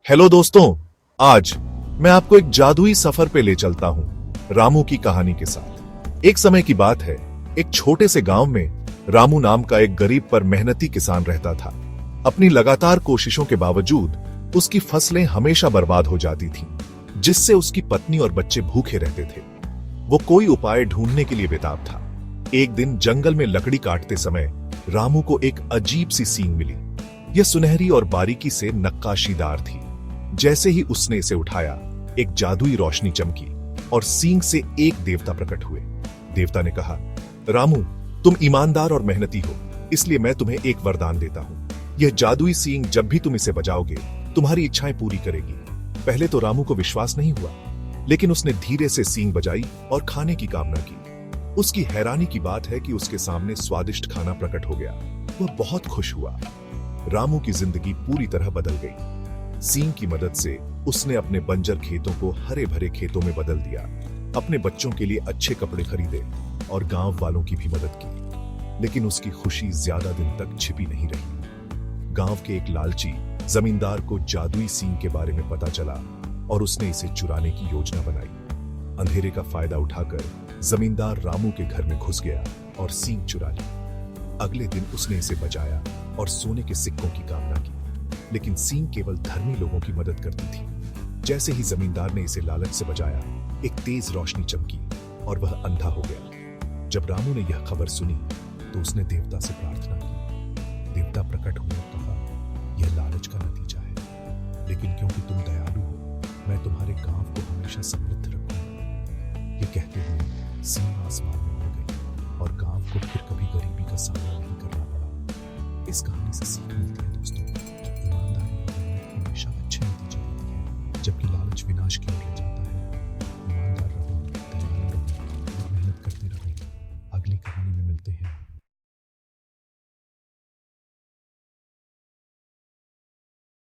Hello दोस्तों, आज मैं आपको एक जादुई सफर पे ले चलता हूं रामू की कहानी के साथ। एक समय की बात है, एक छोटे से गांव में रामू नाम का एक गरीब पर मेहनती किसान रहता था। अपनी लगातार कोशिशों के बावजूद उसकी फसलें हमेशा बर्बाद हो जाती थीं, जिससे उसकी पत्नी और बच्चे भूखे रहते थे। वो कोई उपाय ढूंढने के लिए बेताब था। एक दिन जंगल में लकड़ी काटते समय रामू को एक अजीब सी सींग मिली। यह सुनहरी और बारीकी से नक्काशीदार थी। जैसे ही उसने इसे उठाया, एक जादुई रोशनी चमकी और सींग से एक देवता प्रकट हुए। देवता ने कहा, रामू, तुम ईमानदार और मेहनती हो, इसलिए मैं तुम्हें एक वरदान देता हूं। यह जादुई सींग जब भी तुम इसे बजाओगे, तुम्हारी इच्छाएं पूरी करेगी। पहले तो रामू को विश्वास नहीं हुआ, लेकिन उसने धीरे से सींग बजाई और खाने की कामना की। उसकी हैरानी की बात है कि उसके सामने स्वादिष्ट खाना प्रकट हो गया। वह बहुत खुश हुआ। रामू की जिंदगी पूरी तरह बदल गई। सींग की मदद से उसने अपने बंजर खेतों को हरे भरे खेतों में बदल दिया, अपने बच्चों के लिए अच्छे कपड़े खरीदे और गांव वालों की भी मदद की। लेकिन उसकी खुशी ज्यादा दिन तक छिपी नहीं रही। गांव के एक लालची जमींदार को जादुई सींग के बारे में पता चला और उसने इसे चुराने की योजना बनाई। अंधेरे का फायदा उठाकर जमींदार रामू के घर में घुस गया और सींग चुरा ली। अगले दिन उसने इसे बचाया और सोने के सिक्कों की कामना की। लेकिन सींग केवल धर्मी लोगों की मदद करती थी। जैसे ही जमींदार ने इसे लालच से बचाया, एक तेज रोशनी चमकी और वह अंधा हो गया। जब रामू ने यह खबर सुनी तो उसने देवता से प्रार्थना की। देवता प्रकट हुए और कहा, यह लालच का नतीजा है, लेकिन क्योंकि तुम दयालु हो, मैं तुम्हारे गांव को हमेशा समृद्ध रखूंगा। ये कहते हुए सींग आसमान में उड़ गई और गांव को फिर कभी गरीबी का सामना नहीं करना पड़ा। इस कहानी से सीख मिलती है दोस्तों